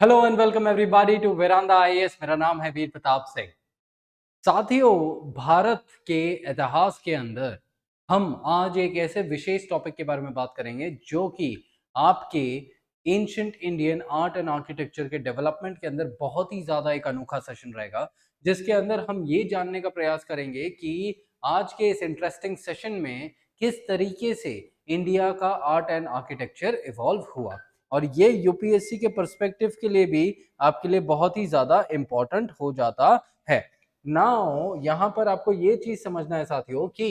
Hello and welcome everybody to Veranda IAS. मेरा नाम है वीर प्रताप सिंह। साथियों, भारत के इतिहास के अंदर हम आज एक ऐसे विशेष टॉपिक के बारे में बात करेंगे जो कि आपके ancient Indian art and architecture के डेवलपमेंट के अंदर बहुत ही ज्यादा एक अनोखा सेशन रहेगा, जिसके अंदर हम ये जानने का प्रयास करेंगे कि आज के इस इंटरेस्टिंग सेशन में किस तरीके से इंडिया का आर्ट एंड आर्किटेक्चर इवॉल्व हुआ। और ये यूपीएससी के पर्सपेक्टिव के लिए भी आपके लिए बहुत ही ज्यादा इंपॉर्टेंट हो जाता है। नाउ यहाँ पर आपको ये चीज समझना है साथियों कि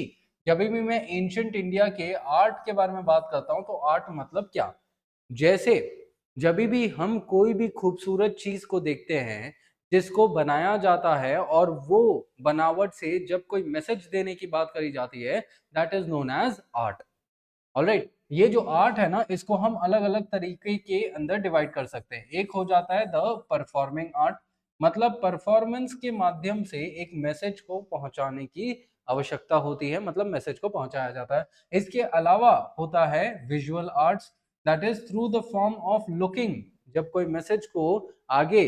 जब भी मैं एंशिएंट इंडिया के आर्ट के बारे में बात करता हूं तो आर्ट मतलब क्या। जैसे जब भी हम कोई भी खूबसूरत चीज को देखते हैं जिसको बनाया जाता है और वो बनावट से जब कोई मैसेज देने की बात करी जाती है, that is known as art. Alright, ये जो आर्ट है ना, इसको हम अलग अलग तरीके के अंदर डिवाइड कर सकते हैं। एक हो जाता है द परफॉर्मिंग आर्ट, मतलब परफॉर्मेंस के माध्यम से एक मैसेज को पहुंचाने की आवश्यकता होती है, मतलब मैसेज को पहुंचाया जाता है। इसके अलावा होता है visual arts, that is through the form of looking. जब कोई मैसेज को आगे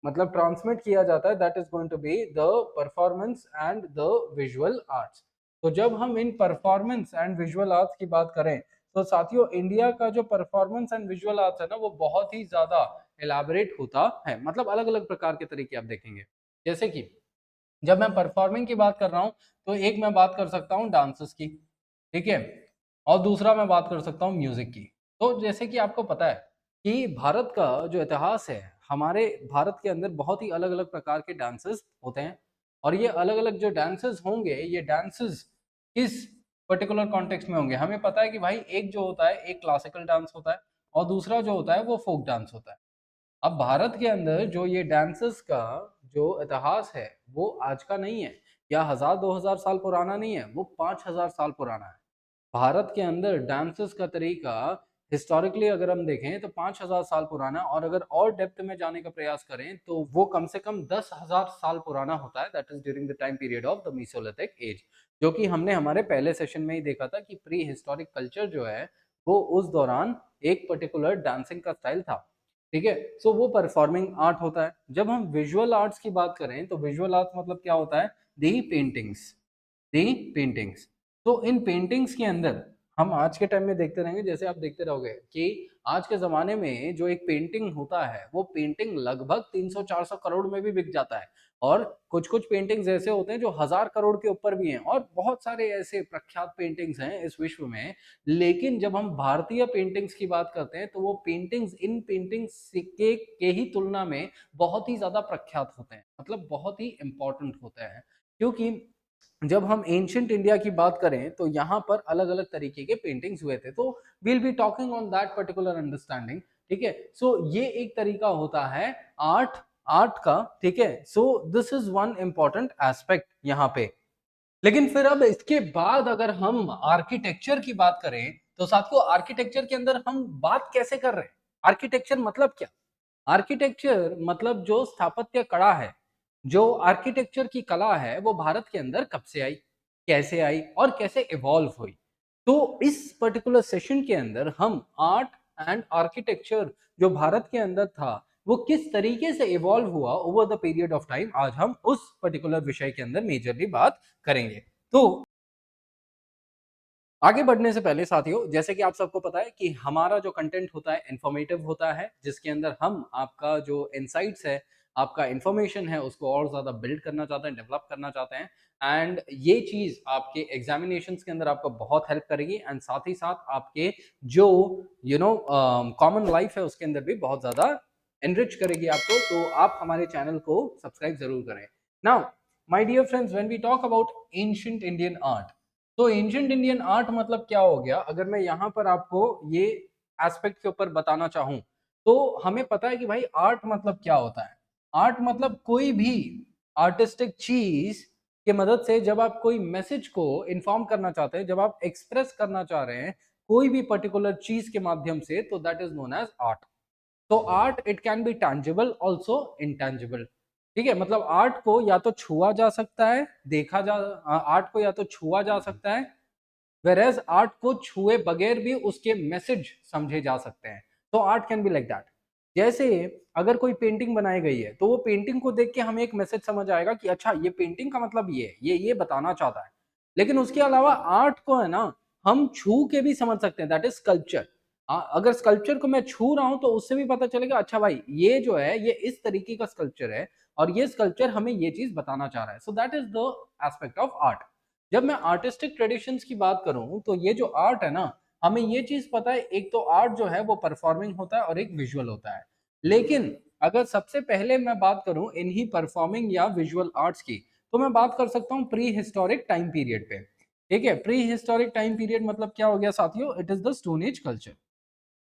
मतलब ट्रांसमिट किया जाता है, that is going to be the performance and the visual arts. तो जब हम इन परफॉर्मेंस एंड विजुअल आर्ट्स की बात करें तो साथियों, इंडिया का जो परफॉर्मेंस एंड विजुअल आर्ट्स है ना, वो बहुत ही ज्यादा एलाबरेट होता है। मतलब अलग अलग प्रकार के तरीके आप देखेंगे। जैसे कि जब मैं परफॉर्मिंग की बात कर रहा हूं तो एक मैं बात कर सकता हूं डांसेस की, ठीक है, और दूसरा मैं बात कर सकता हूं म्यूजिक की। तो जैसे कि आपको पता है कि भारत का जो इतिहास है, हमारे भारत के अंदर बहुत ही अलग अलग प्रकार के डांसेस होते हैं। और ये अलग अलग जो डांसेस होंगे, ये डांसेस किस पर्टिकुलर कॉन्टेक्स्ट में होंगे, हमें पता है कि भाई एक जो होता है एक क्लासिकल डांस होता है और दूसरा जो होता है वो फोक डांस होता है। अब भारत के अंदर जो ये डांसेस का जो इतिहास है वो आज का नहीं है, या 1000-2000 साल पुराना नहीं है, वो 5000 साल पुराना है। भारत के अंदर डांसेस का तरीका हिस्टोरिकली अगर हम देखें तो 5000 साल पुराना, और अगर और डेप्थ में जाने का प्रयास करें तो वो कम से कम 10,000 साल पुराना होता है। That is during the time period of the Mesolithic age, जो कि हमने हमारे पहले सेशन में ही देखा था कि प्री हिस्टोरिक कल्चर जो है वो उस दौरान एक पर्टिकुलर डांसिंग का स्टाइल था। ठीक है, सो वो परफॉर्मिंग आर्ट होता है। जब हम विजुअल आर्ट्स की बात करें तो विजुअल आर्ट्स मतलब क्या होता है, दी पेंटिंग्स, दी पेंटिंग्स। तो इन पेंटिंग्स के अंदर हम आज के टाइम में देखते रहेंगे, जैसे आप देखते रहोगे कि आज के जमाने में जो एक पेंटिंग होता है वो पेंटिंग लगभग 300-400 करोड़ में भी बिक जाता है। और कुछ कुछ पेंटिंग्स ऐसे होते हैं जो 1000 करोड़ के ऊपर भी हैं, और बहुत सारे ऐसे प्रख्यात पेंटिंग्स हैं इस विश्व में। लेकिन जब हम भारतीय पेंटिंग्स की बात करते हैं तो वो पेंटिंग्स इन पेंटिंग्स के ही तुलना में बहुत ही ज्यादा प्रख्यात होते हैं, मतलब बहुत ही इंपॉर्टेंट होते हैं। क्योंकि जब हम एंशियंट इंडिया की बात करें तो यहाँ पर अलग अलग तरीके के पेंटिंग्स हुए थे, तो we'll be talking on that particular understanding. ठीक है, सो ये एक तरीका होता है आर्ट आर्ट का। ठीक है, so this is one important aspect यहाँ पे। लेकिन फिर अब इसके बाद अगर हम आर्किटेक्चर की बात करें तो साथियों, आर्किटेक्चर के अंदर हम बात कैसे कर रहे हैं, आर्किटेक्चर मतलब क्या। आर्किटेक्चर मतलब जो स्थापत्य कला है, जो आर्किटेक्चर की कला है, वो भारत के अंदर कब से आई, कैसे आई और कैसे इवॉल्व हुई। तो इस पर्टिकुलर सेशन के अंदर हम आर्ट एंड आर्किटेक्चर जो भारत के अंदर था वो किस तरीके से इवॉल्व हुआ over the period of time, आज हम उस पर्टिकुलर विषय के अंदर मेजरली बात करेंगे। तो आगे बढ़ने से पहले साथियों, जैसे कि आप सबको पता है कि हमारा जो कंटेंट होता है इंफॉर्मेटिव होता है, जिसके अंदर हम आपका जो इनसाइट्स है, आपका इंफॉर्मेशन है, उसको और ज्यादा बिल्ड करना चाहते हैं, डेवलप करना चाहते हैं। एंड ये चीज आपके एग्जामिनेशंस के अंदर आपको बहुत हेल्प करेगी, एंड साथ ही साथ आपके जो कॉमन लाइफ है उसके अंदर भी बहुत ज्यादा एनरिच करेगी आपको। तो आप हमारे चैनल को सब्सक्राइब जरूर करें। Now my dear friends, when we talk about ancient Indian art, तो एंशिएंट इंडियन आर्ट मतलब क्या हो गया, अगर मैं यहाँ पर आपको ये एस्पेक्ट के ऊपर बताना चाहूं तो हमें पता है कि भाई आर्ट मतलब क्या होता है। आर्ट मतलब कोई भी आर्टिस्टिक चीज के मदद से जब आप कोई मैसेज को इन्फॉर्म करना चाहते हैं, जब आप एक्सप्रेस करना चाह रहे हैं कोई भी पर्टिकुलर चीज के माध्यम से, तो that is known as art. तो art it can be tangible also intangible. ठीक है, मतलब आर्ट को या तो छुआ जा सकता है, देखा जा, आर्ट को या तो छुआ जा सकता है, वेरेज आर्ट को छुए बगैर भी उसके मैसेज समझे जा सकते हैं। तो art can be like that. जैसे अगर कोई पेंटिंग बनाई गई है तो वो पेंटिंग को देख के हमें एक मैसेज समझ आएगा कि अच्छा ये पेंटिंग का मतलब ये है, ये बताना चाहता है। लेकिन उसके अलावा आर्ट को है ना हम छू के भी समझ सकते हैं, दैट इज स्कल्पचर। अगर स्कल्पचर को मैं छू रहा हूं तो उससे भी पता चलेगा अच्छा भाई ये जो है ये इस तरीके का स्कल्पचर है और ये स्कल्पचर हमें ये चीज बताना चाह रहा है। So that is the aspect of art. जब मैं आर्टिस्टिक ट्रेडिशंस की बात करूं तो ये जो आर्ट है ना, हमें ये चीज पता है एक तो आर्ट जो है वो परफॉर्मिंग होता है और एक विजुअल होता है। लेकिन अगर सबसे पहले मैं बात करूं इन्हीं परफॉर्मिंग या विजुअल आर्ट्स की, तो मैं बात कर सकता हूं प्री हिस्टोरिक टाइम पीरियड पे। ठीक है, प्री हिस्टोरिक टाइम पीरियड मतलब क्या हो गया साथियों, it is the stone age culture.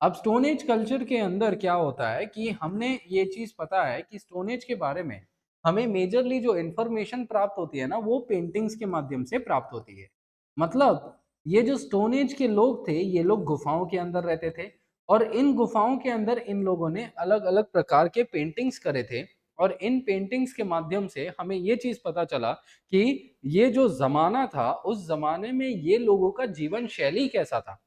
अब स्टोन एज कल्चर के अंदर क्या होता है कि हमने ये चीज पता है कि स्टोन एज के बारे में हमें मेजरली जो इंफॉर्मेशन प्राप्त होती है ना वो पेंटिंग्स के माध्यम से प्राप्त होती है। मतलब ये जो स्टोन एज के लोग थे ये लोग गुफाओं के अंदर रहते थे और इन गुफाओं के अंदर इन लोगों ने अलग अलग प्रकार के पेंटिंग्स करे थे। और इन पेंटिंग्स के माध्यम से हमें ये चीज पता चला कि ये जो जमाना था उस जमाने में ये लोगों का जीवन शैली कैसा था।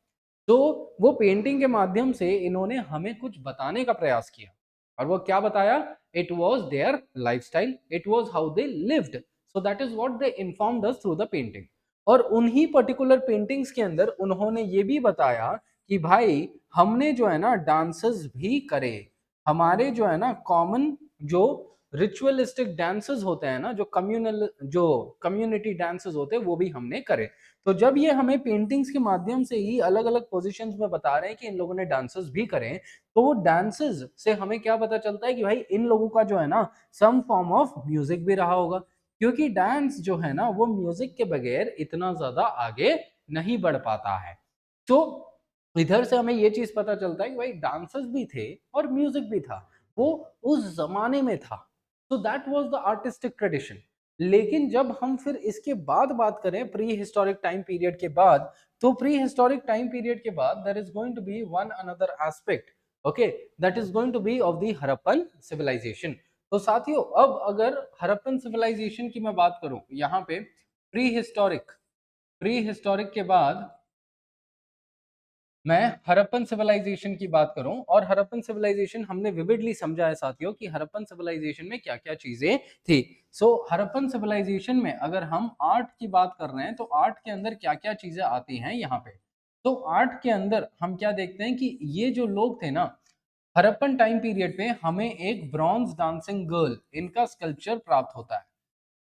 तो वो पेंटिंग के माध्यम से इन्होंने हमें कुछ बताने का प्रयास किया। और वो क्या बताया, it was their life style, it was how they lived, so that is what they informed us through the painting. और उन्हीं पर्टिकुलर पेंटिंग्स के अंदर उन्होंने ये भी बताया कि भाई हमने जो है ना डांसेस भी करे, हमारे जो है ना कॉमन जो रिचुअलिस्टिक डांसेस होते हैं ना, जो कम्युनल जो कम्युनिटी डांसेस होते हैं वो भी हमने करे। तो जब ये हमें पेंटिंग्स के माध्यम से ही अलग अलग पोजीशंस में बता रहे हैं कि इन लोगों ने डांसेस भी करें, तो वो डांसेस से हमें क्या पता चलता है कि भाई इन लोगों का जो है ना सम फॉर्म ऑफ म्यूजिक भी रहा होगा। क्योंकि डांस जो है ना वो म्यूजिक के बगैर इतना ज्यादा आगे नहीं बढ़ पाता है। तो इधर से हमें ये चीज पता चलता है कि भाई डांसेस भी थे और म्यूजिक भी था, वो उस जमाने में था। तो that was the artistic tradition. लेकिन जब हम फिर इसके बाद बात करें प्री हिस्टोरिक टाइम पीरियड के बाद, तो प्री हिस्टोरिक टाइम पीरियड के बाद there is going to be one another aspect, okay, that is going to be of the Harappan civilization. तो साथियों अब अगर हड़प्पन सिविलाइजेशन की मैं बात करूं यहाँ पे प्री हिस्टोरिक के बाद मैं हड़प्पन सिविलाइजेशन की बात करूं, और हड़प्पन सिविलाइजेशन हमने विविडली समझा है साथियों कि हड़प्पन सिविलाइजेशन में क्या क्या चीजें थी। सो हड़प्पन सिविलाइजेशन में अगर हम आर्ट की बात कर रहे हैं तो आर्ट के अंदर क्या क्या चीजें आती हैं यहाँ पे। तो आर्ट के अंदर हम क्या देखते हैं कि ये जो लोग थे ना हड़प्पन टाइम पीरियड पे हमें एक ब्रॉन्ज डांसिंग गर्ल इनका स्कल्पचर प्राप्त होता है।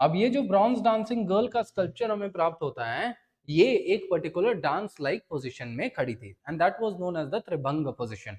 अब ये जो ब्रॉन्ज डांसिंग गर्ल का स्कल्पचर हमें प्राप्त होता है, ये एक पर्टिकुलर डांस लाइक पोजीशन में खड़ी थी and that was known as the tribhanga position.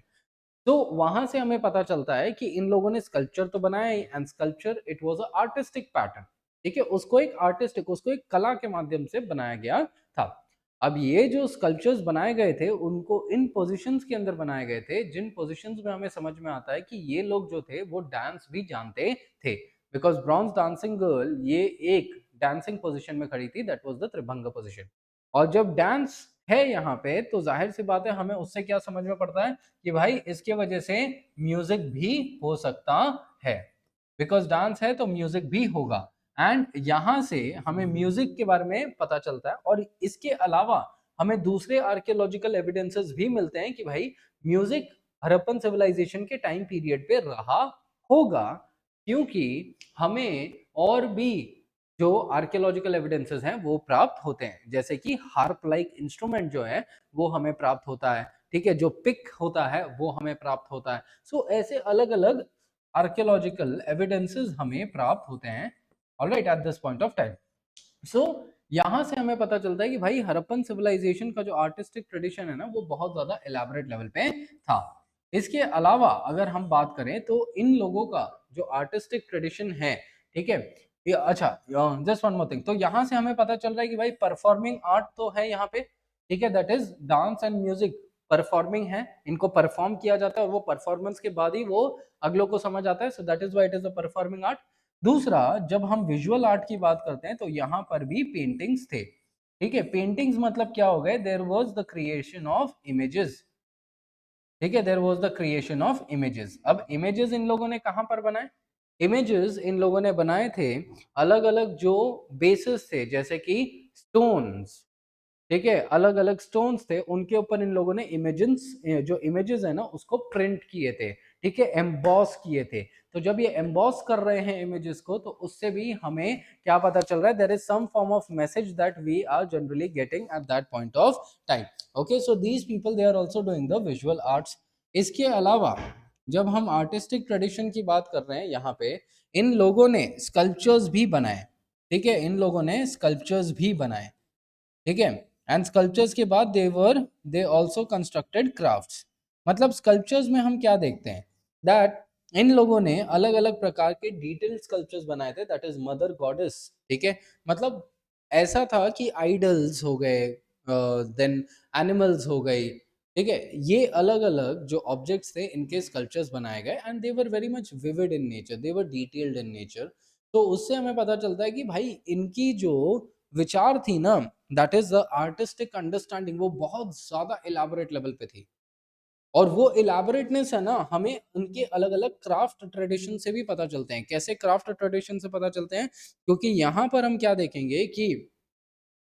तो वहां से हमें पता चलता है कि इन लोगों ने स्कल्पचर तो बनाया ही, and sculpture it was a artistic pattern. ठीक है, उसको एक कला के माध्यम से बनाया गया था। अब ये जो स्कल्पचर्स बनाए गए थे उनको इन पोजीशंस के अंदर बनाए गए थे जिन पोजीशंस में हमें समझ में आता है कि ये लोग जो थे वो डांस भी जानते थे। बिकॉज ब्रॉन्ज डांसिंग गर्ल ये एक डांसिंग पोजीशन में खड़ी थी, that was the tribhanga position. और जब डांस है यहाँ पे तो जाहिर सी बात है हमें उससे क्या समझ में पड़ता है कि भाई इसके वजह से म्यूजिक भी हो सकता है। बिकॉज डांस है तो म्यूजिक भी होगा। एंड यहां से हमें म्यूजिक के बारे में पता चलता है और इसके अलावा हमें दूसरे आर्कियोलॉजिकल एविडेंसेस भी मिलते हैं कि भाई म्यूजिक हड़प्पन सिविलाइजेशन के टाइम पीरियड पे रहा होगा। क्योंकि हमें और भी जो आर्कियोलॉजिकल एविडेंसेस हैं वो प्राप्त होते हैं, जैसे कि हार्प लाइक इंस्ट्रूमेंट जो है वो हमें प्राप्त होता है। ठीक है, जो पिक होता है वो हमें प्राप्त होता है। सो ऐसे अलग अलग आर्कियोलॉजिकल एविडेंसेस हमें प्राप्त होते हैं alright at this point of time. So यहां से हमें पता चलता है कि भाई हड़प्पन सिविलाइजेशन का जो आर्टिस्टिक ट्रेडिशन है ना वो बहुत ज्यादा एलैबोरेट लेवल पे था। इसके अलावा अगर हम बात करें तो इन लोगों का जो आर्टिस्टिक ट्रेडिशन है, ठीक है, ये अच्छा जस्ट वन मोर थिंग, तो यहाँ से हमें पता चल रहा है कि भाई परफॉर्मिंग आर्ट तो है यहाँ पे। ठीक है, that is dance and music performing है, इनको परफॉर्म किया जाता है और वो परफॉर्मेंस के बाद ही वो अगलों को समझ आता है। So that is why it is a performing art. दूसरा, जब हम विजुअल आर्ट की बात करते हैं तो यहाँ पर भी पेंटिंग्स थे। ठीक है, पेंटिंग्स मतलब क्या हो गए, there was the creation of images. ठीक है, there was the creation of images. अब इमेजेस इन लोगों ने कहां पर बनाए, इमेजेस इन लोगों ने बनाए थे अलग अलग जो बेसिस थे, जैसे कि स्टोन्स। ठीक है, अलग अलग स्टोन्स थे उनके ऊपर इन लोगों ने इमेजेस जो इमेजेस है ना उसको प्रिंट किए थे। ठीक है, एम्बॉस किए थे। तो जब ये एम्बॉस कर रहे हैं इमेजेस को, तो उससे भी हमें क्या पता चल रहा है, there is some form of message that we are generally getting at that point of time. Okay, so these people they are also doing the visual arts. इसके अलावा जब हम आर्टिस्टिक ट्रेडिशन की बात कर रहे हैं, यहाँ पे इन लोगों ने स्कल्पचर्स भी बनाए। ठीक है, इन लोगों ने स्कल्पचर्स भी बनाए। ठीक है, एंड स्कल्पचर्स के बाद दे आल्सो कंस्ट्रक्टेड क्राफ्ट्स। मतलब स्कल्पचर्स में हम क्या देखते हैं, दैट इन लोगों ने अलग अलग प्रकार के डिटेल्ड स्कल्पचर्स बनाए थे, दैट इज मदर गॉडेस। ठीक है, मतलब ऐसा था कि आइडल्स हो गए, देन एनिमल्स हो गई। ठीक है, ये अलग अलग जो ऑब्जेक्ट्स थे इनके स्कल्पचर्स बनाए गए, and they were very much vivid in nature, they were detailed in nature. तो उससे हमें पता चलता है कि भाई इनकी जो विचार थी ना, that is the artistic understanding, वो बहुत ज्यादा इलाबोरेट लेवल पे थी। और वो इलाबोरेटनेस है ना, हमें उनके अलग अलग क्राफ्ट ट्रेडिशन से भी पता चलते हैं। कैसे क्राफ्ट ट्रेडिशन से पता चलते हैं? क्योंकि यहाँ पर हम क्या देखेंगे कि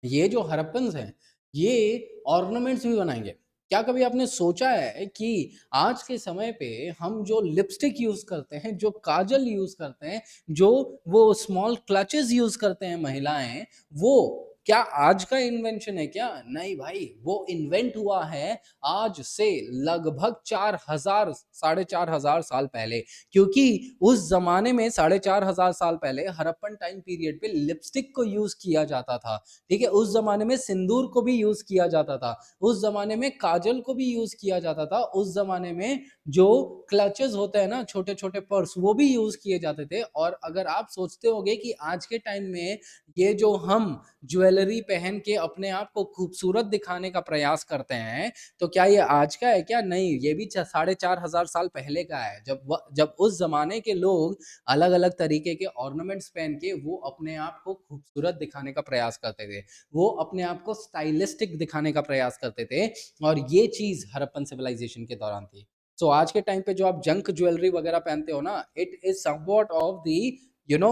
ये जो हड़प्पन्स हैं, ये ऑर्नामेंट्स भी बनाएंगे। क्या कभी आपने सोचा है कि आज के समय पे हम जो लिपस्टिक यूज करते हैं, जो काजल यूज करते हैं, जो वो स्मॉल क्लचेस यूज करते हैं महिलाएं, वो क्या आज का इन्वेंशन है क्या? नहीं भाई, वो इन्वेंट हुआ है आज से लगभग 4000 4500 साल पहले। क्योंकि उस जमाने में 4500 साल पहले हड़प्पन टाइम पीरियड पे लिपस्टिक को यूज किया जाता था। ठीक है, उस जमाने में सिंदूर को भी यूज किया जाता था, उस जमाने में काजल को भी यूज किया जाता था, उस जमाने में जो क्लचेस होते हैं ना, छोटे छोटे पर्स, वो भी यूज किए जाते थे। और अगर आप सोचते होगे कि आज के टाइम में ये जो हम ज्वेलरी पहन के अपने आप को खूबसूरत दिखाने का प्रयास करते हैं, तो क्या ये आज का है क्या? नहीं, ये भी 4500 साल पहले का है, जब उस जमाने के लोग अलग अलग तरीके के ऑर्नामेंट्स पहन के वो अपने आप को खूबसूरत दिखाने का प्रयास करते थे, वो अपने आप को स्टाइलिस्टिक दिखाने का प्रयास करते थे। और ये चीज हड़प्पन सिविलाइजेशन के दौरान थी। सो आज के टाइम पे जो आप जंक ज्वेलरी वगैरह पहनते हो ना, it is somewhat of the you know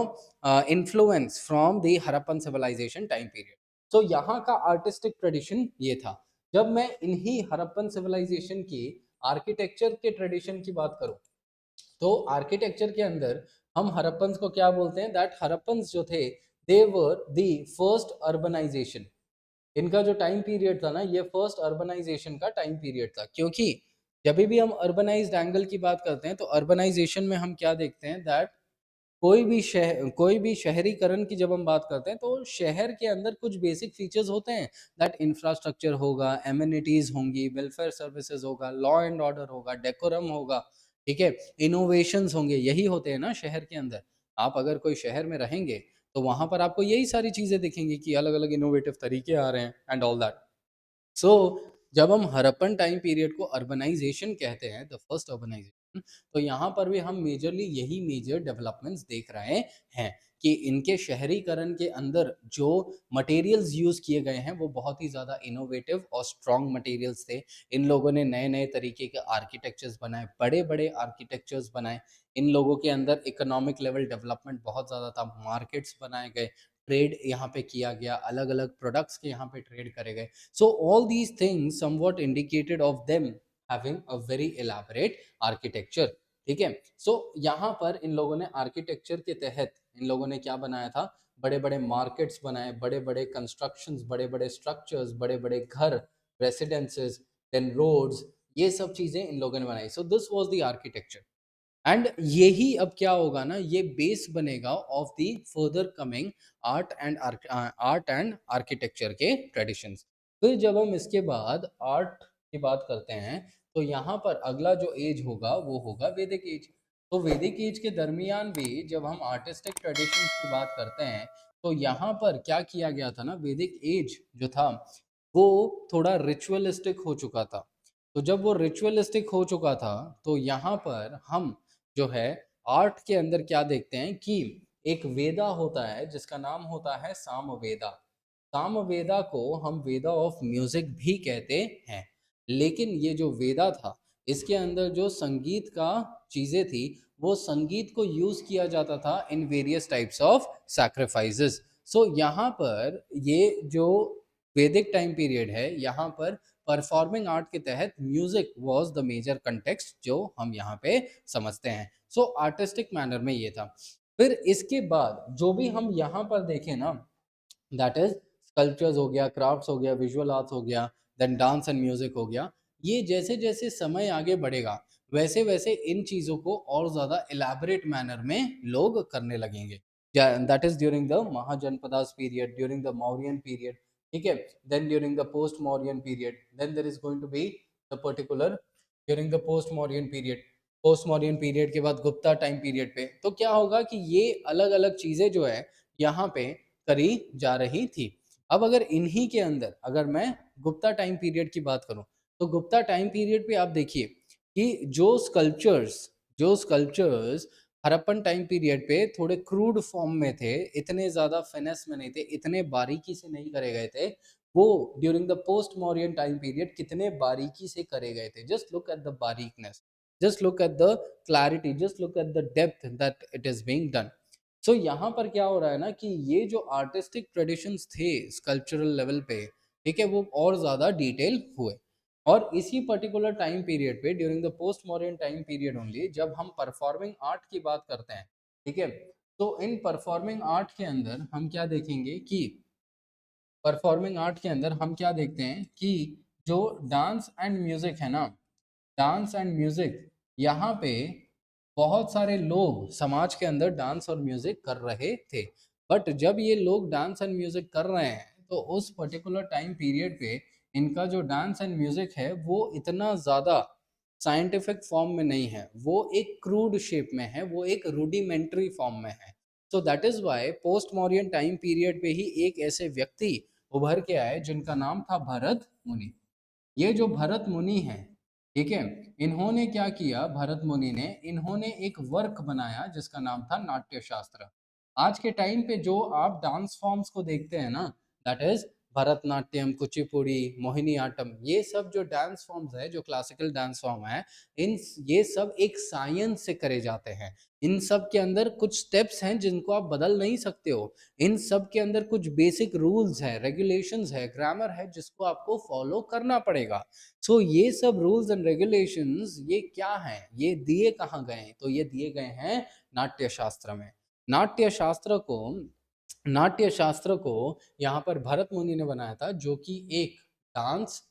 influence from the Harappan civilization time period. तो यहाँ का आर्टिस्टिक ट्रेडिशन ये था। जब मैं इन्हीं हड़प्पन सिविलाइजेशन की आर्किटेक्चर के ट्रेडिशन की बात करूं, तो आर्किटेक्चर के अंदर हम हड़प्पन्स को क्या बोलते हैं, दैट हड़प्पन्स जो थे, दे वर द फर्स्ट अर्बनाइजेशन। इनका जो टाइम पीरियड था ना, ये फर्स्ट अर्बनाइजेशन का टाइम पीरियड था। क्योंकि जब भी हम अर्बनाइज्ड एंगल की बात करते हैं, तो अर्बनाइजेशन में हम क्या देखते हैं, दैट कोई भी शहरीकरण की जब हम बात करते हैं, तो शहर के अंदर कुछ बेसिक फीचर्स होते हैं, दैट इंफ्रास्ट्रक्चर होगा, एमिनिटीज होंगी, वेलफेयर सर्विसेज होगा, लॉ एंड ऑर्डर होगा, डेकोरम होगा। ठीक है, इनोवेशंस होंगे, यही होते हैं ना शहर के अंदर। आप अगर कोई शहर में रहेंगे, तो वहां पर आपको यही सारी चीजें दिखेंगी कि अलग अलग इनोवेटिव तरीके आ रहे हैं एंड ऑल दैट। सो जब हम हड़प्पन टाइम पीरियड को अर्बनाइजेशन कहते हैं, द फर्स्ट अर्बनाइजेशन, तो यहाँ पर भी हम मेजरली यही मेजर डेवलपमेंट्स देख रहे हैं कि इनके शहरीकरण के अंदर जो मटेरियल्स यूज किए गए हैं, वो बहुत ही ज़्यादा इनोवेटिव और स्ट्रॉन्ग मटेरियल्स थे। इन लोगों ने नए नए तरीके के आर्किटेक्चर्स बनाए, बड़े बड़े आर्किटेक्चर्स बनाए। इन लोगों के अंदर इकोनॉमिक लेवल डेवलपमेंट बहुत ज़्यादा था, मार्केट्स बनाए गए, ट्रेड यहाँ पे किया गया, अलग अलग प्रोडक्ट्स के यहाँ पे ट्रेड करे गए। So all these things somewhat indicated of them having a very elaborate architecture। ठीक है, सो यहाँ पर इन लोगों ने आर्किटेक्चर के तहत इन लोगों ने क्या बनाया था, बड़े बड़े मार्केट्स बनाए, बड़े बड़े कंस्ट्रक्शंस, बड़े बड़े स्ट्रक्चर्स, बड़े बड़े घर, रेसिडेंसेस, देन रोड्स, ये सब चीजें इन लोगों ने बनाई। So this was the architecture. And यही अब क्या होगा ना, ये बेस बनेगा of the further coming art and architecture के ट्रेडिशंस। फिर जब हम इसके बाद आर्ट की बात करते हैं, तो यहाँ पर अगला जो एज होगा वो होगा वैदिक एज। तो वैदिक एज के दरमियान भी जब हम आर्टिस्टिक ट्रेडिशंस की बात करते हैं, तो यहाँ पर क्या किया गया था ना, वैदिक एज जो था वो थोड़ा रिचुअलिस्टिक हो चुका था। तो जब वो रिचुअलिस्टिक हो चुका था, तो यहाँ पर हम जो है आर्ट के अंदर क्या देखते हैं कि एक वेदा होता है जिसका नाम होता है सामवेदा। सामवेदा को हम वेदा ऑफ म्यूजिक भी कहते हैं। लेकिन ये जो वेदा था, इसके अंदर जो संगीत का चीजें थी, वो संगीत को यूज किया जाता था in various types of sacrifices. So यहाँ पर ये जो वैदिक टाइम पीरियड है, यहाँ पर परफॉर्मिंग आर्ट के तहत music was the major context जो हम यहाँ पे समझते हैं। सो आर्टिस्टिक मैनर में ये था। फिर इसके बाद जो भी हम यहाँ पर देखें ना, दैट इज स्कल्पचर्स हो गया, क्राफ्ट्स हो गया, विजुअल आर्ट्स हो गया, देन डांस एंड म्यूजिक हो गया, ये जैसे जैसे समय आगे बढ़ेगा वैसे वैसे इन चीजों को और ज्यादा इलेबोरेट मैनर में लोग करने लगेंगे। That is during the Mahajanapadas period, during the Mauryan period, ठीक है, then during the post Mauryan period, then there is going to be the particular during the post Mauryan period. Post Mauryan period के बाद गुप्ता टाइम पीरियड पे तो क्या होगा कि ये अलग अलग चीजें जो है यहाँ पे करी जा रही थी। अब अगर इन्हीं के अंदर अगर मैं गुप्ता टाइम पीरियड की बात करूं तो गुप्ता टाइम पीरियड पे आप देखिए कि जो स्कल्पचर्स हड़प्पन टाइम पीरियड पे थोड़े क्रूड फॉर्म में थे, इतने ज्यादा फिनेस में नहीं थे, इतने बारीकी से नहीं करे गए थे, वो during the post Mauryan time period कितने बारीकी से करे गए थे। जस्ट लुक एट द बारीकनेस, just look at the clarity, just look at the depth that it is being done. So यहाँ पर क्या हो रहा है ना कि ये जो आर्टिस्टिक ट्रेडिशंस थे स्कल्पचरल लेवल पे, ठीक है, वो और ज्यादा डिटेल हुए। और इसी पर्टिकुलर टाइम पीरियड पे during the post modern time period only जब हम परफॉर्मिंग आर्ट की बात करते हैं, ठीक है, तो इन परफॉर्मिंग आर्ट के अंदर हम क्या देखेंगे कि परफॉर्मिंग आर्ट के अंदर हम क्या देखते हैं कि जो डांस एंड म्यूजिक है ना, डांस एंड म्यूजिक, यहाँ पे बहुत सारे लोग समाज के अंदर डांस और म्यूजिक कर रहे थे। बट जब ये लोग डांस एंड म्यूजिक कर रहे हैं तो उस पर्टिकुलर टाइम पीरियड पे इनका जो डांस एंड म्यूजिक है वो इतना ज़्यादा साइंटिफिक फॉर्म में नहीं है, वो एक क्रूड शेप में है, वो एक रूडिमेंट्री फॉर्म में है। So that is why post Mauryan time period पे ही एक ऐसे व्यक्ति उभर के आए जिनका नाम था भरत मुनि। ये जो भरत मुनि है, ठीक है, इन्होंने क्या किया, भरत मुनि ने इन्होंने एक वर्क बनाया जिसका नाम था नाट्य शास्त्र। आज के टाइम पे जो आप डांस फॉर्म्स को देखते हैं ना, दैट इज भरतनाट्यम, कुचिपुड़ी, मोहिनी आट्टम, ये सब जो डांस फॉर्म्स है, जो क्लासिकल डांस फॉर्म है, इन ये सब एक साइंस से करे जाते हैं। इन सब के अंदर कुछ स्टेप्स हैं जिनको आप बदल नहीं सकते हो। इन सब के अंदर कुछ बेसिक रूल्स है, रेगुलेशंस है, ग्रामर है जिसको आपको फॉलो करना पड़ेगा। सो ये सब रूल्स एंड रेगुलेशंस ये क्या हैं, ये दिए कहाँ गए, तो ये दिए गए हैं नाट्य शास्त्र में। नाट्य शास्त्र को नाट्य शास्त्र को यहाँ पर भरत मुनि ने बनाया था, जो कि एक डांस,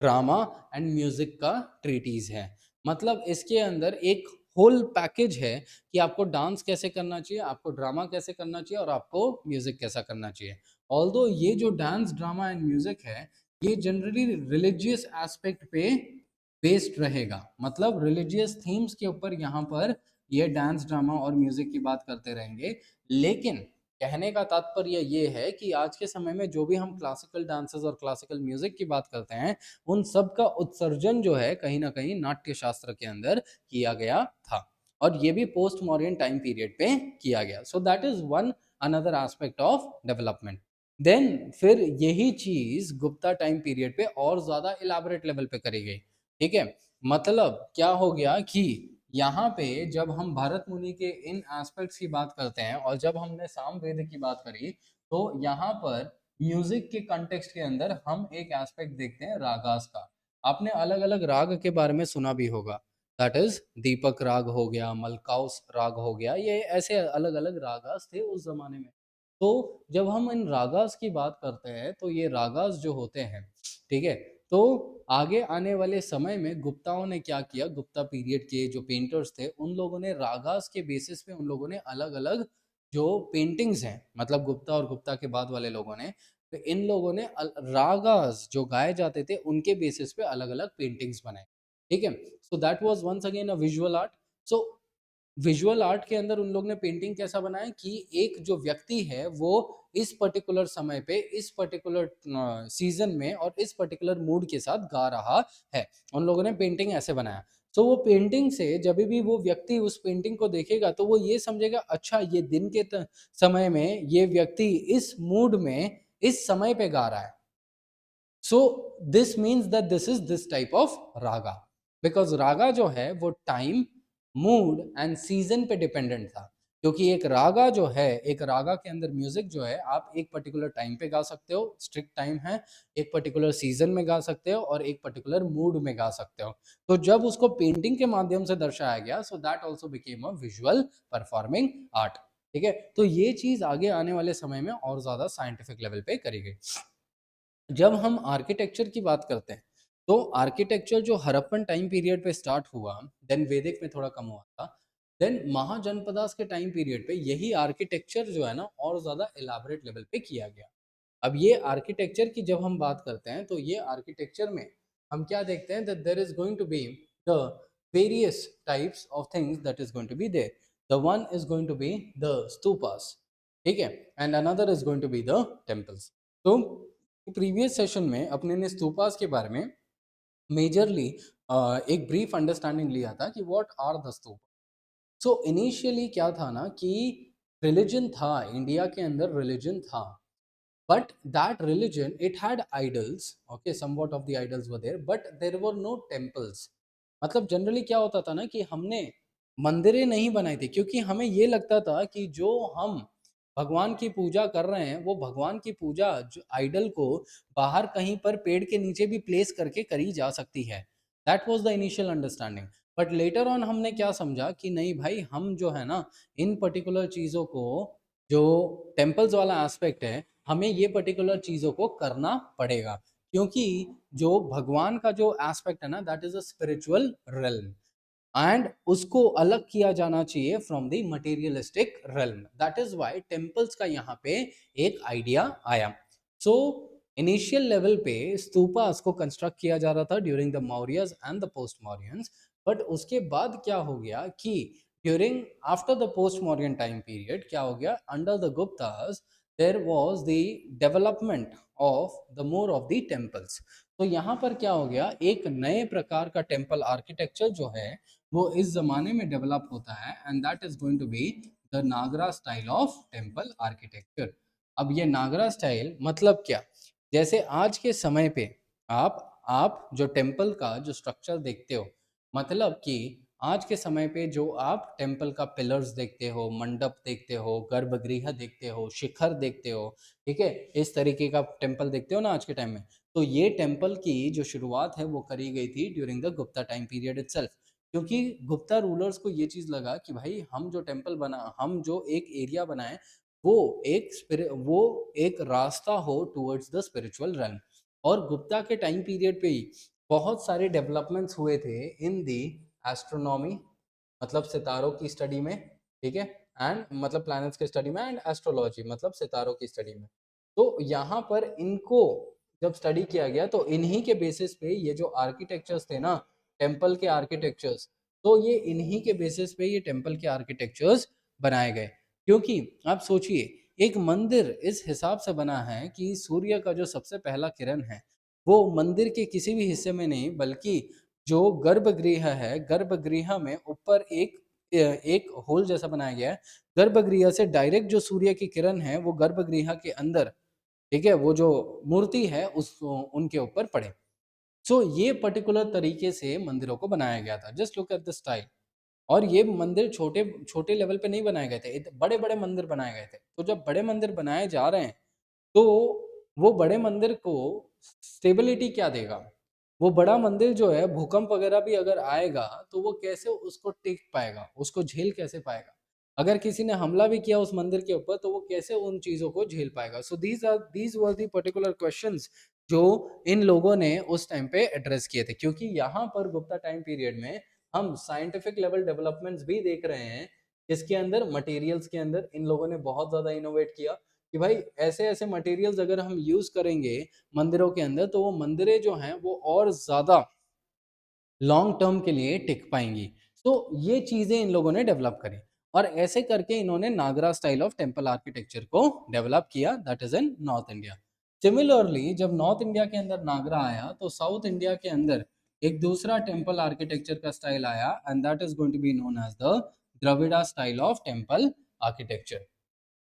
ड्रामा एंड म्यूजिक का ट्रीटीज है। मतलब इसके अंदर एक होल पैकेज है कि आपको डांस कैसे करना चाहिए, आपको ड्रामा कैसे करना चाहिए और आपको म्यूजिक कैसा करना चाहिए। ऑल्दो ये जो डांस, ड्रामा एंड म्यूजिक है ये जनरली रिलीजियस एस्पेक्ट पे बेस्ड रहेगा, मतलब रिलीजियस थीम्स के ऊपर यहाँ पर ये डांस, ड्रामा और म्यूजिक की बात करते रहेंगे। लेकिन कहने का तात्पर्य ये है कि आज के समय में जो भी हम क्लासिकल डांसेस और क्लासिकल म्यूजिक की बात करते हैं उन सब का उत्सर्जन जो है कहीं ना कहीं नाट्य शास्त्र के अंदर किया गया था, और ये भी पोस्ट मॉडर्न टाइम पीरियड पे किया गया। So that is one another aspect of development. Then फिर यही चीज गुप्ता टाइम पीरियड पे और ज्यादा इलाबोरेट लेवल पे करी गई, ठीक है। मतलब क्या हो गया कि यहाँ पे जब हम भरत मुनि के इन एस्पेक्ट्स की बात करते हैं और जब हमने सामवेद की बात करी तो यहाँ पर म्यूजिक के कंटेक्स्ट के अंदर हम एक एस्पेक्ट देखते हैं रागास का। आपने अलग अलग राग के बारे में सुना भी होगा, दैट इज दीपक राग हो गया, मलकाउस राग हो गया, ये ऐसे अलग अलग रागास थे उस जमाने में। तो जब हम इन रागास की बात करते हैं तो ये रागास जो होते हैं, ठीक है, तो आगे आने वाले समय में गुप्ताओं ने क्या किया, गुप्ता पीरियड के जो पेंटर्स थे उन लोगों ने रागास के बेसिस पे उन लोगों ने अलग अलग जो पेंटिंग्स हैं, मतलब गुप्ता और गुप्ता के बाद वाले लोगों ने, तो इन लोगों ने रागास जो गाए जाते थे उनके बेसिस पे अलग अलग पेंटिंग्स बनाए, ठीक है। So that was once again a visual art. So visual art के अंदर उन लोग ने पेंटिंग कैसा बनाया कि एक जो व्यक्ति है वो इस पर्टिकुलर समय पे, इस पर्टिकुलर सीजन में और इस पर्टिकुलर मूड के साथ गा रहा है, उन लोगों ने पेंटिंग ऐसे बनाया। तो वो पेंटिंग से जब भी वो व्यक्ति उस पेंटिंग को देखेगा तो वो ये समझेगा, अच्छा ये दिन के समय में ये व्यक्ति इस मूड में इस समय पे गा रहा है, so this means that this is this type of raga, because raga जो है वो टाइम, मूड एंड सीजन पे डिपेंडेंट था। क्योंकि एक रागा जो है, एक रागा के अंदर म्यूजिक जो है आप एक पर्टिकुलर टाइम पे गा सकते हो, स्ट्रिक्ट टाइम है, एक पर्टिकुलर सीजन में गा सकते हो और एक पर्टिकुलर मूड में गा सकते हो। तो जब उसको पेंटिंग के माध्यम से दर्शाया गया, so that also became a visual performing art. ठीक है, तो ये चीज आगे आने वाले समय में और ज्यादा साइंटिफिक लेवल पे करी गई। जब हम आर्किटेक्चर की बात करते हैं, तो आर्किटेक्चर जो हड़प्पन टाइम पीरियड पे स्टार्ट हुआ, देन वैदिक में थोड़ा कम हुआ था, देन महाजनपदास के टाइम पीरियड पे यही आर्किटेक्चर जो है ना और ज्यादा एलाबरेट लेवल पे किया गया। अब ये आर्किटेक्चर की जब हम बात करते हैं, तो ये आर्किटेक्चर में हम क्या देखते हैं, that there is going to be the various types of things that is going to be there. The one is going to be the stupas, ठीक है, and another is going to be the temples. तो previous session में अपने ने stupas के बारे में majorly एक ब्रीफ अंडरस्टैंडिंग लिया था कि what are the stupa. So initially क्या था ना कि रिलीजन था, इंडिया के अंदर रिलीजन था, but that religion it had idols, okay, somewhat of the idols were there, but there were no temples। मतलब जनरली क्या होता था ना कि हमने मंदिरें नहीं बनाई थी, क्योंकि हमें ये लगता था कि जो हम भगवान की पूजा कर रहे हैं वो भगवान की पूजा जो आइडल को बाहर कहीं पर पेड़ के नीचे भी प्लेस करके करी जा सकती है। That was the initial understanding. But later on हमने क्या समझा कि नहीं भाई, हम जो है ना इन पर्टिकुलर चीज़ों को, जो टेम्पल्स वाला एस्पेक्ट है, हमें ये पर्टिकुलर चीज़ों को करना पड़ेगा, क्योंकि जो भगवान का जो एस्पेक्ट है ना, that is a spiritual realm, and उसको अलग किया जाना चाहिए from the materialistic realm. That is why temples का यहाँ पे एक आइडिया आया। सो इनिशियल लेवल पे स्तूपास को कंस्ट्रक्ट किया जा रहा था during the Mauryas and the post Mauryans. But उसके बाद क्या हो गया कि during after the post Mauryan time period क्या हो गया, under the Guptas there was the development of the more of the temples. तो यहाँ पर क्या हो गया, एक नए प्रकार का टेम्पल आर्किटेक्चर जो है वो इस जमाने में डेवलप होता है, and that is going to be the Nagara style of temple architecture. अब ये नागरा स्टाइल मतलब क्या, जैसे आज के समय पे आप जो टेम्पल का जो स्ट्रक्चर देखते हो, मतलब कि आज के समय पे जो आप टेम्पल का पिलर्स देखते हो, मंडप देखते हो, गर्भगृह देखते हो, शिखर देखते हो, ठीक है, इस तरीके का टेम्पल देखते हो ना आज के टाइम में, तो ये टेम्पल की जो शुरुआत है वो करी गई थी during the Gupta time period itself. क्योंकि गुप्ता रूलर्स को ये चीज लगा कि भाई हम जो टेम्पल बना, हम जो एक एरिया बनाए, वो वो एक रास्ता हो टुवर्ड्स द स्पिरिचुअल रन। और गुप्ता के टाइम पीरियड पे ही बहुत सारे डेवलपमेंट्स हुए थे इन दी एस्ट्रोनॉमी, मतलब सितारों की स्टडी में, ठीक है, एंड मतलब प्लैनेट्स के स्टडी में, एंड एस्ट्रोलॉजी मतलब सितारों की स्टडी में। तो यहाँ पर इनको जब स्टडी किया गया, तो इन्हीं के बेसिस पे ये जो आर्किटेक्चर्स थे ना, टेम्पल के आर्किटेक्चर्स, तो ये इन्हीं के बेसिस पे ये टेम्पल के आर्किटेक्चर्स बनाए गए। क्योंकि आप सोचिए, एक मंदिर इस हिसाब से बना है कि सूर्य का जो सबसे पहला किरण है वो मंदिर के किसी भी हिस्से में नहीं, बल्कि जो गर्भगृह है, गर्भगृह में ऊपर एक होल जैसा बनाया गया है। गर्भगृह से डायरेक्ट जो सूर्य की किरण है वो गर्भगृह के अंदर, ठीक है, वो जो मूर्ति है उस उनके ऊपर पड़े। सो ये पर्टिकुलर तरीके से मंदिरों को बनाया गया था। Just look at the style. और ये मंदिर छोटे छोटे लेवल पे नहीं बनाए गए थे, बड़े बड़े मंदिर बनाए गए थे। तो जब बड़े मंदिर बनाए जा रहे हैं, तो वो बड़े मंदिर को स्टेबिलिटी क्या देगा, वो बड़ा मंदिर जो है भूकंप वगैरह भी अगर आएगा तो वो कैसे उसको टिक पाएगा, उसको झेल कैसे पाएगा। अगर किसी ने हमला भी किया उस मंदिर के ऊपर तो वो कैसे उन चीजों को झेल पाएगा। So these were the particular questions जो इन लोगों ने उस टाइम पे एड्रेस किए थे। क्योंकि यहाँ पर गुप्ता टाइम पीरियड में हम साइंटिफिक लेवल डेवलपमेंट्स भी देख रहे हैं, इसके अंदर मटेरियल्स के अंदर इन लोगों ने बहुत ज्यादा इनोवेट किया कि भाई ऐसे ऐसे मटेरियल्स अगर हम यूज करेंगे मंदिरों के अंदर, तो वो मंदिरें जो हैं वो और ज्यादा लॉन्ग टर्म के लिए टिक पाएंगी। तो ये चीजें इन लोगों ने डेवलप करी, और ऐसे करके इन्होंने नागरा स्टाइल ऑफ टेम्पल आर्किटेक्चर को डेवलप किया, that is in north India. Similarly जब नॉर्थ इंडिया के अंदर नागरा आया, तो साउथ इंडिया के अंदर एक दूसरा टेम्पल आर्किटेक्चर का स्टाइल आया, and that is going to be known as the Dravida style of temple architecture.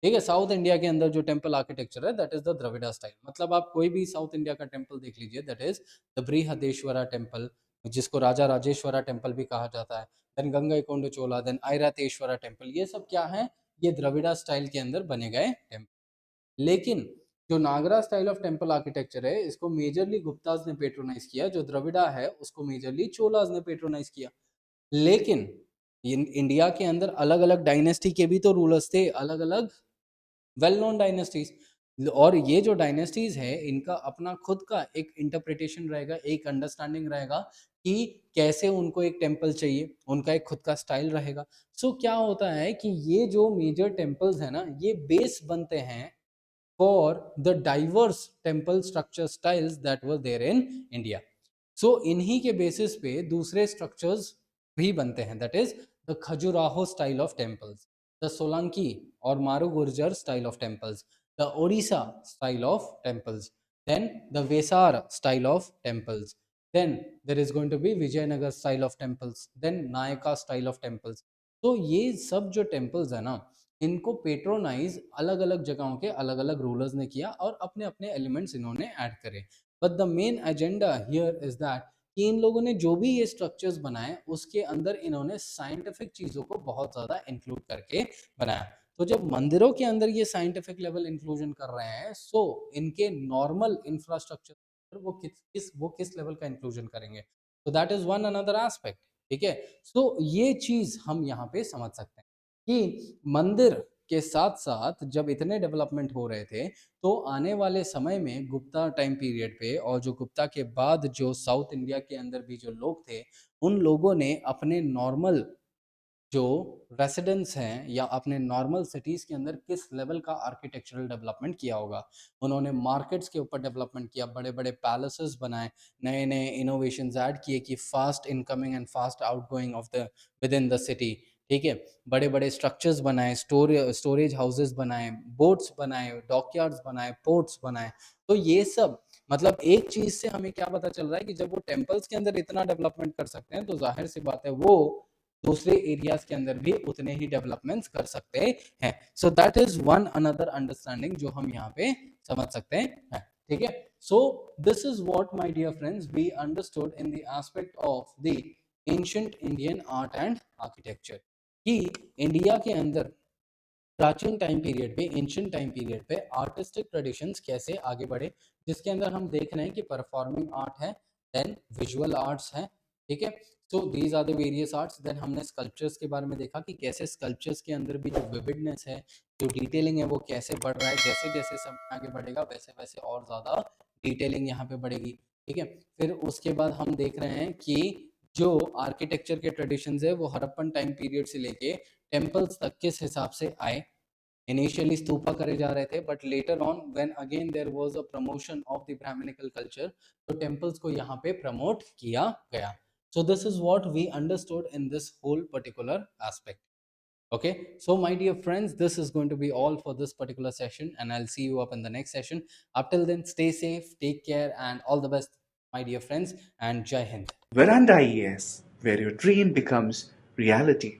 ठीक है, साउथ इंडिया के अंदर जो टेम्पल आर्किटेक्चर है that is the Dravida style. मतलब आप कोई भी साउथ इंडिया का टेम्पल देख लीजिए, that is the Brihadeeswara temple, जिसको राजा राजेश्वरा टेम्पल भी कहा जाता है, देन गंगईकोंड चोला, देन ऐरातेश्वरा टेम्पल, ये सब क्या है, ये द्रविड़ा स्टाइल के अंदर बने गए टेम्पल। लेकिन जो नागरा स्टाइल ऑफ टेम्पल आर्किटेक्चर है, इसको मेजरली गुप्ताज ने पेट्रोनाइज किया, जो द्रविड़ा है उसको मेजरली चोलाज ने पेट्रोनाइज किया। लेकिन इंडिया के अंदर अलग अलग डायनेस्टी के भी तो रूलर्स थे, अलग अलग वेल नोन डायनेस्टीज, और ये जो डायनेस्टीज है इनका अपना खुद का एक इंटरप्रिटेशन रहेगा, एक अंडरस्टैंडिंग रहेगा कि कैसे उनको एक टेम्पल चाहिए, उनका एक खुद का स्टाइल रहेगा। सो क्या होता है कि ये जो मेजर टेम्पल्स है ना, ये बेस बनते हैं for the diverse temple structure styles that were there in India. So इन्हीं के बेसिस पे दूसरे स्ट्रक्चर्स भी बनते हैं, that is the Khajuraho style of temples, the Solanki or Maru Gurjar style of temples, the Odisha style of temples, then the Vesar style of temples, then there is going to be Vijayanagar style of temples, then Nayaka style of temples. तो ये सब जो temples है ना, इनको patronise अलग अलग जगहों के अलग अलग रूलर्स ने किया और अपने अपने एलिमेंट्स इन्होंने ऐड करे। But the main agenda here is that कि इन लोगों ने जो भी ये स्ट्रक्चर्स बनाए उसके अंदर इन्होंने साइंटिफिक चीजों को बहुत ज्यादा इंक्लूड करके बनाया। तो जब मंदिरों के अंदर ये साइंटिफिक लेवल इंक्लूजन कर रहे हैं, सो इनके नॉर्मल इंफ्रास्ट्रक्चर वो किस लेवल का इंक्लूजन करेंगे। तो that is one another aspect. ठीक है, सो ये चीज हम यहाँ पे समझ सकते हैं कि मंदिर के साथ साथ जब इतने डेवलपमेंट हो रहे थे, तो आने वाले समय में गुप्ता टाइम पीरियड पे और जो गुप्ता के बाद जो साउथ इंडिया के अंदर भी जो लोग थे, उन लोगों ने अपने नॉर्मल जो रेसिडेंट्स हैं या अपने नॉर्मल सिटीज के अंदर किस लेवल का आर्किटेक्चरल डेवलपमेंट किया होगा। उन्होंने मार्केट्स के ऊपर डेवलपमेंट किया, बड़े बड़े पैलेसेस बनाए, नए नए इनोवेशंस ऐड किए कि fast incoming and fast outgoing of the with in the city. ठीक है, बड़े बड़े स्ट्रक्चर्स बनाए, स्टोरेज हाउसेस बनाए, बोट्स बनाए, डॉकयार्ड्स बनाए, पोर्ट्स बनाए। तो ये सब मतलब एक चीज से हमें क्या पता चल रहा है कि जब वो टेम्पल्स के अंदर इतना डेवलपमेंट कर सकते हैं, तो जाहिर सी बात है वो दूसरे एरियाज के अंदर भी उतने ही डेवलपमेंट्स कर सकते हैं। So that is one another understanding जो हम यहाँ पे समझ सकते हैं। ठीक है, so this is what my dear friends we understood in the aspect of the ancient Indian art and architecture, कि इंडिया के अंदर प्राचीन टाइम पीरियड पे, एंशिएंट टाइम पीरियड पे आर्टिस्टिक ट्रेडिशंस कैसे आगे बढ़े, जिसके अंदर हम देख रहे हैं कि परफॉर्मिंग आर्ट है, देन विजुअल आर्ट्स है। ठीक है, so these are the various arts. Then हमने स्कल्पचर्स के बारे में देखा कि कैसे स्कल्पचर्स के अंदर भी जो विविडनेस है, जो डिटेलिंग है, वो कैसे बढ़ रहा है, जैसे जैसे समय आगे बढ़ेगा वैसे वैसे और ज़्यादा डिटेलिंग यहाँ पे बढ़ेगी। ठीक है, फिर उसके बाद हम देख रहे हैं कि जो आर्किटेक्चर के ट्रेडिशंस है वो हड़प्पन टाइम पीरियड से लेके टेम्पल्स तक किस हिसाब से आए। इनिशियली स्तूपा करे जा रहे थे, but later on when again there was a promotion of the Brahmanical culture, तो टेम्पल्स को यहाँ पे प्रमोट किया गया। So this is what we understood in this whole particular aspect. Okay, so my dear friends, this is going to be all for this particular session, and I'll see you up in the next session. Up till then, stay safe, take care, and all the best, my dear friends, and Jai Hind. Veranda IAS, where your dream becomes reality.